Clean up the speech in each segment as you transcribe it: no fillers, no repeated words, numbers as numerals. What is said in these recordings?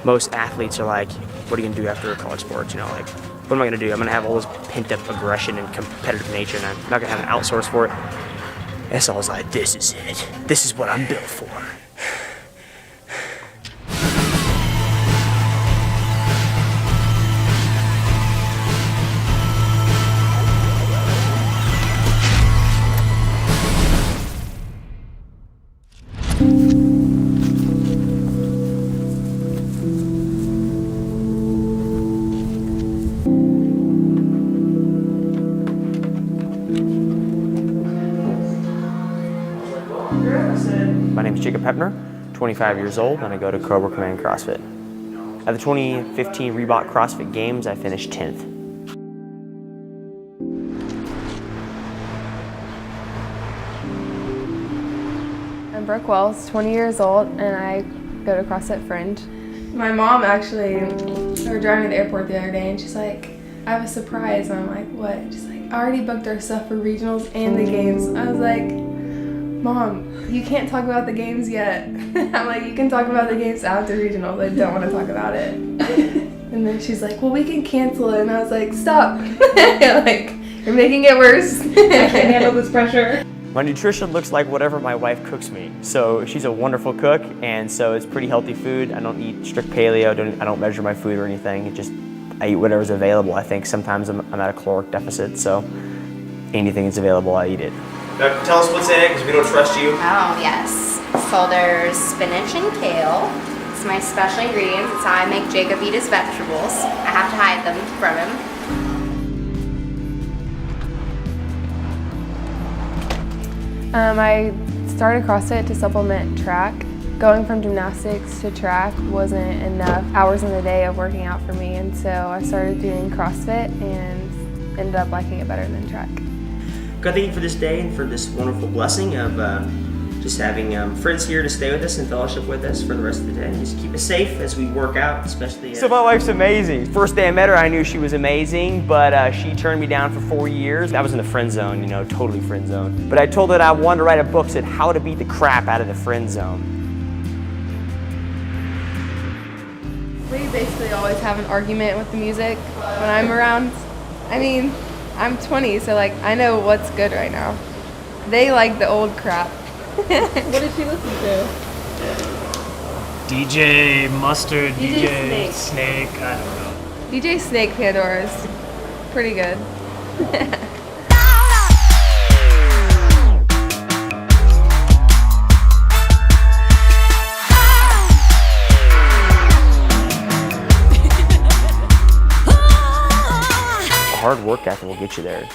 most athletes are like, what are you gonna do after college sports? You know, like, what am I gonna do? I'm gonna have all this pent up aggression and competitive nature, and I'm not gonna have an outsource for it. And so I was like, this is it. This is what I'm built for. My name is Heppner, 25 years old, and I go to Cobra Command CrossFit. At the 2015 Reebok CrossFit Games, I finished 10th. I'm Brooke Wells, 20 years old, and I go to CrossFit Fringe. My mom actually, we were driving to the airport the other day, and she's like, I have a surprise. And I'm like, what? She's like, I already booked our stuff for regionals and the games. I was like, Mom, you can't talk about the games yet. I'm like, you can talk about the games after regionals. I don't want to talk about it. And then she's like, well, we can cancel it. And I was like, stop. Like, you're making it worse. I can't handle this pressure. My nutrition looks like whatever my wife cooks me. So she's a wonderful cook, and so it's pretty healthy food. I don't eat strict paleo, I don't measure my food or anything. I eat whatever's available. I think sometimes I'm at a caloric deficit, so anything that's available, I eat it. Now tell us what's in it, because we don't trust you. Oh, yes. So there's spinach and kale. It's my special ingredients. It's how I make Jacob eat his vegetables. I have to hide them from him. I started CrossFit to supplement track. Going from gymnastics to track wasn't enough hours in the day of working out for me, and so I started doing CrossFit and ended up liking it better than track. God, thank you for this day and for this wonderful blessing of just having friends here to stay with us and fellowship with us for the rest of the day. Just keep us safe as we work out, especially. So my wife's amazing. First day I met her, I knew she was amazing, but she turned me down for 4 years. I was in the friend zone, you know, totally friend zone. But I told her that I wanted to write a book that said how to beat the crap out of the friend zone. We basically always have an argument with the music when I'm around. I mean, I'm 20, so like I know what's good right now. They like the old crap. What did she listen to? DJ Mustard, DJ Snake, I don't know. DJ Snake Pandora is pretty good. Hard work ethic will get you there.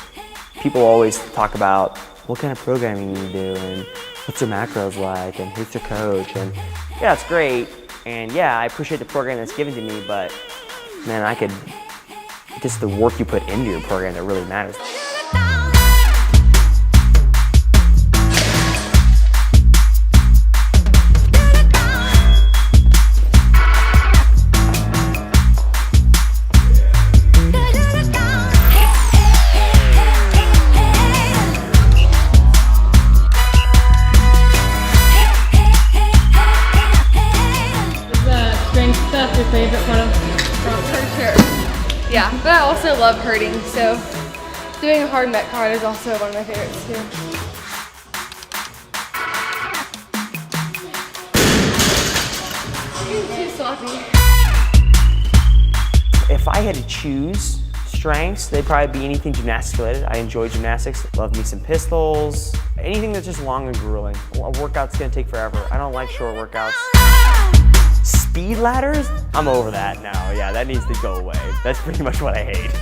People always talk about what kind of programming you do and what's your macros like and who's your coach, and yeah, it's great, and yeah, I appreciate the program that's given to me, but man, just the work you put into your program that really matters. That's your favorite part of For sure. Yeah, but I also love hurting, so doing a hard metcon is also one of my favorites too. Too sloppy. If I had to choose strengths, they'd probably be anything gymnastics related. I enjoy gymnastics, love me some pistols, anything that's just long and grueling. A workout's gonna take forever. I don't like short workouts. Speed ladders? I'm over that now. Yeah, that needs to go away. That's pretty much what I hate.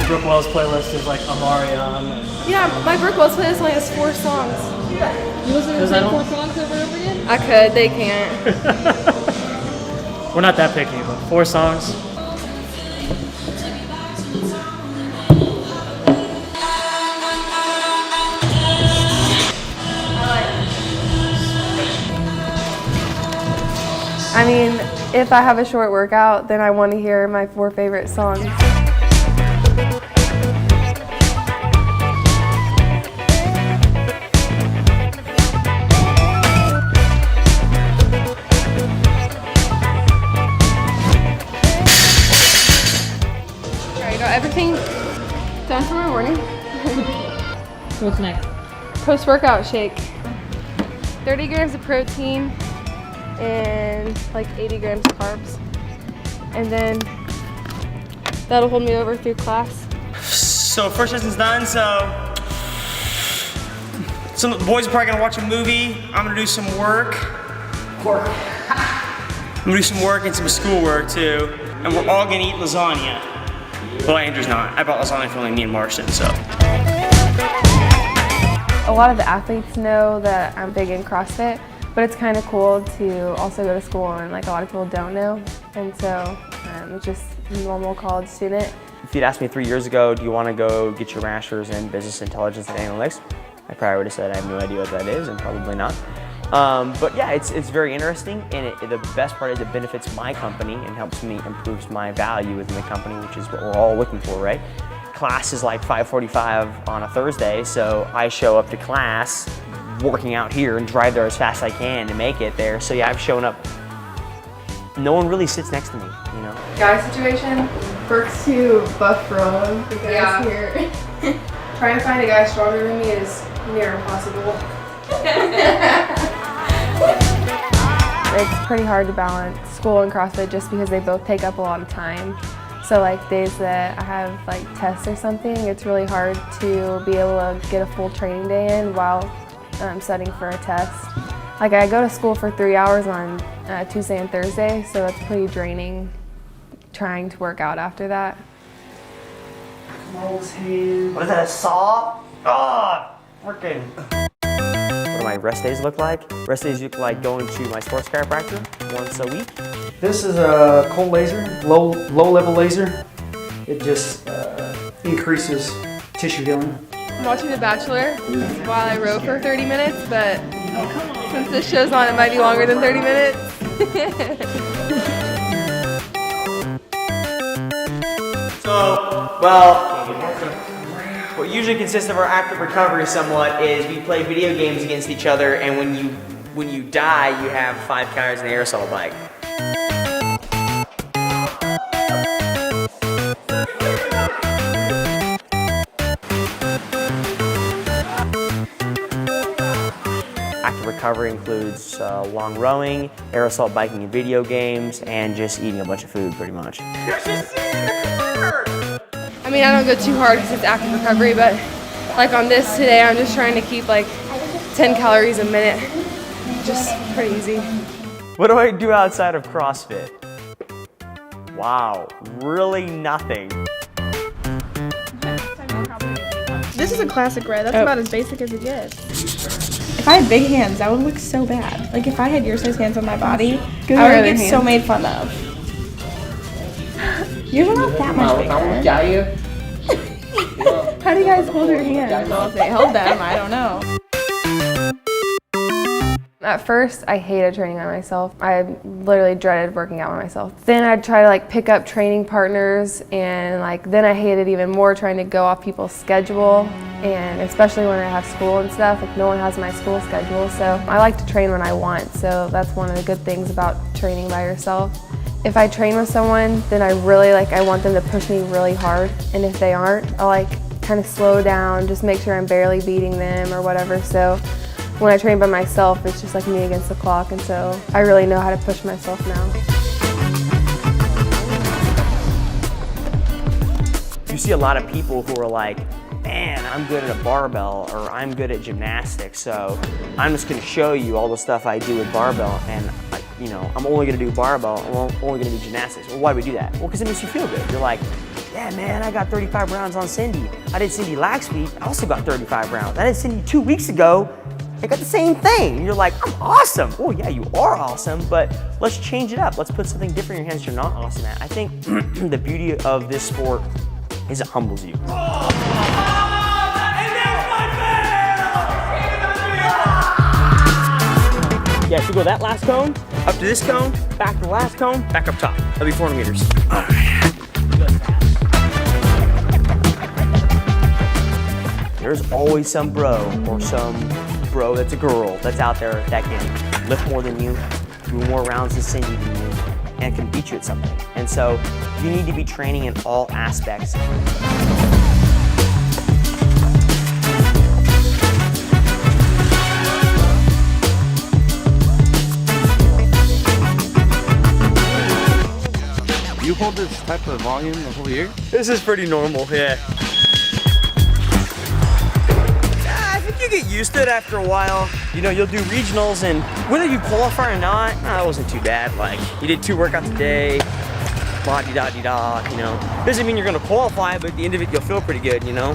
Brooke Wells playlist is like Amarion. Yeah, my Brooke Wells playlist only has 4 songs. You listen to the same 4 songs over and over again? I could, they can't. We're not that picky, but 4 songs. I mean, if I have a short workout, then I want to hear my 4 favorite songs. Alright, got everything done for my morning. What's next? Post-workout shake. 30 grams of protein and like 80 grams of carbs. And then that'll hold me over through class. So first session's done, so some of the boys are probably gonna watch a movie. I'm gonna do some work. I'm gonna do some work and some schoolwork too. And we're all gonna eat lasagna. Well, Andrew's not. I bought lasagna for only me and Marston, so. A lot of the athletes know that I'm big in CrossFit, but it's kind of cool to also go to school and like a lot of people don't know. And so I'm just a normal college student. If you'd asked me 3 years ago, do you want to go get your master's in business intelligence and analytics? I probably would have said I have no idea what that is, and probably not. But yeah, it's very interesting, and the best part is it benefits my company and helps me improves my value within the company, which is what we're all looking for, right? Class is like 5:45 on a Thursday, so I show up to class working out here and drive there as fast as I can to make it there. So yeah, I've shown up. No one really sits next to me, you know? Guy situation, Brooke's too buff for all of the guys here. Trying to find a guy stronger than me is near impossible. It's pretty hard to balance school and CrossFit just because they both take up a lot of time. So like days that I have like tests or something, it's really hard to be able to get a full training day in while studying for a test. Like I go to school for 3 hours on Tuesday and Thursday, so that's pretty draining trying to work out after that. What is that, a saw? Oh, freaking. What do my rest days look like? Rest days look like going to my sports chiropractor once a week. This is a cold laser, low level laser. It just increases tissue healing. I'm watching The Bachelor while I row for 30 minutes, but since this show's on, it might be longer than 30 minutes. So, well, what usually consists of our active recovery somewhat is we play video games against each other, and when you die, you have 5 calories in an aerosol bike. Active recovery includes long rowing, aerosol biking and video games, and just eating a bunch of food, pretty much. I mean, I don't go too hard because it's active recovery, but like on this today, I'm just trying to keep like 10 calories a minute. Just pretty easy. What do I do outside of CrossFit? Wow, really nothing. This is a classic red. That's about as basic as it gets. If I had big hands, that would look so bad. Like if I had your size hands on my body, I would get so made fun of. Yours are not that much bigger. How do you guys hold your hands? Well, if they held them, I don't know. At first, I hated training by myself. I literally dreaded working out by myself. Then I'd try to like pick up training partners, and like then I hated even more trying to go off people's schedule, and especially when I have school and stuff, like no one has my school schedule. So I like to train when I want, so that's one of the good things about training by yourself. If I train with someone, then I want them to push me really hard, and if they aren't, I'll like kind of slow down, just make sure I'm barely beating them or whatever. So when I train by myself, it's just like me against the clock, and so I really know how to push myself now. You see a lot of people who are like, man, I'm good at a barbell, or I'm good at gymnastics, so I'm just gonna show you all the stuff I do with barbell, and I'm only gonna do barbell, I'm only gonna do gymnastics. Well, why do we do that? Well, because it makes you feel good. You're like, yeah, man, I got 35 rounds on Cindy. I did Cindy last week, I also got 35 rounds. I did Cindy 2 weeks ago, I got the same thing. And you're like, I'm awesome. Oh yeah, you are awesome, but let's change it up. Let's put something different in your hands you're not awesome at. I think the beauty of this sport is it humbles you. Yeah, so go that last cone, Up to this cone, back to the last cone, back up top. That'll be 400 meters. There's always some bro or some bro that's a girl that's out there that can lift more than you, do more rounds than Cindy than you, and can beat you at something. And so you need to be training in all aspects. You hold this type of volume the whole year? This is pretty normal, yeah. I think you get used to it after a while. You know, you'll do regionals, and whether you qualify or not, it wasn't too bad. Like, you did 2 workouts a day, la-di-da-di-da, you know. Doesn't mean you're gonna qualify, but at the end of it, you'll feel pretty good, you know?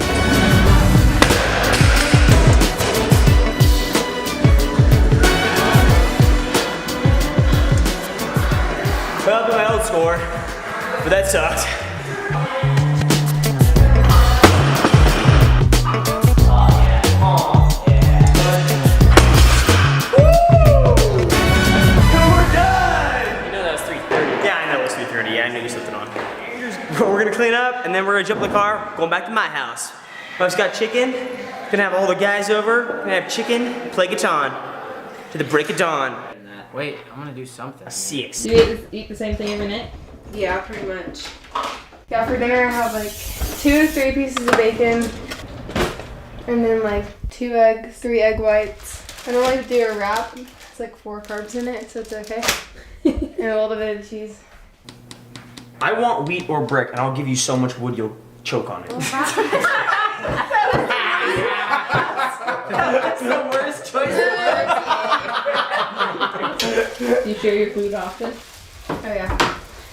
Well, my old score. But that sucks. We're done! You know that was 3:30. Yeah, I know it was 3:30. Yeah, I knew you slipped it on. We're gonna clean up, and then we're gonna jump in the car, going back to my house. I just got chicken. Gonna have all the guys over. Gonna have chicken, play guitar to the break of dawn. Wait, I'm gonna do something. Six. Do you eat the same thing every night? Yeah, pretty much. Yeah, for dinner I have like 2 to 3 pieces of bacon, and then like 2 eggs, 3 egg whites. I don't like to do a wrap. It's like 4 carbs in it, so it's okay. And a little bit of cheese. I want wheat or brick, and I'll give you so much wood you'll choke on it. That's the worst choice ever. Do you share your food often? Oh yeah.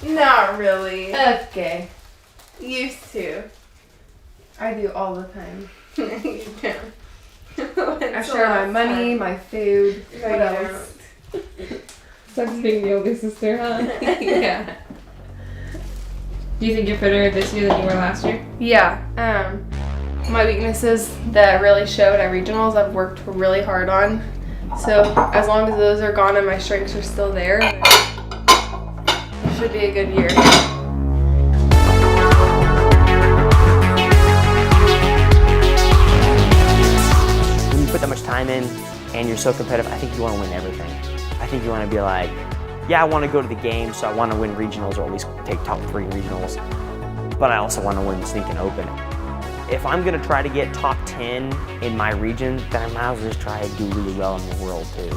Not really. Okay. Used to. I do all the time. You don't. I share my money, my food. What else? Sucks being the older sister, huh? Yeah. Do you think you're fitter this year than you were last year? Yeah. My weaknesses that really showed at regionals, I've worked really hard on. So as long as those are gone and my strengths are still there, it should be a good year. When you put that much time in and you're so competitive, I think you want to win everything. I think you want to be like, yeah, I want to go to the games, so I want to win regionals or at least take top 3 regionals. But I also want to win the sneaking open. If I'm going to try to get top 10 in my region, then I might as well just try to do really well in the world too.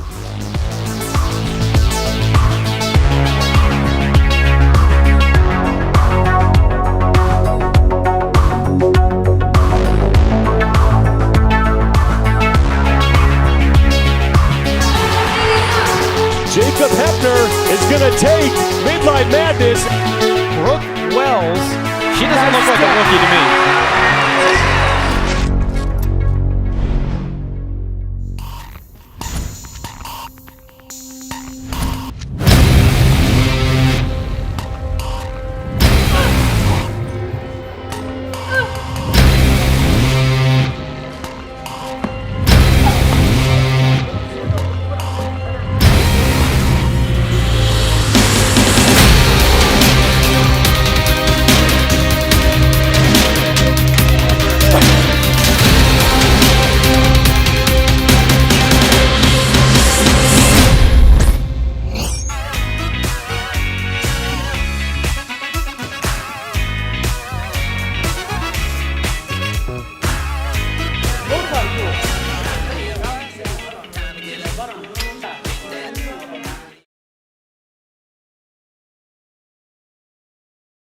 Jacob Heppner is going to take Midnight Madness. Brooke Wells, she doesn't look like a rookie to me.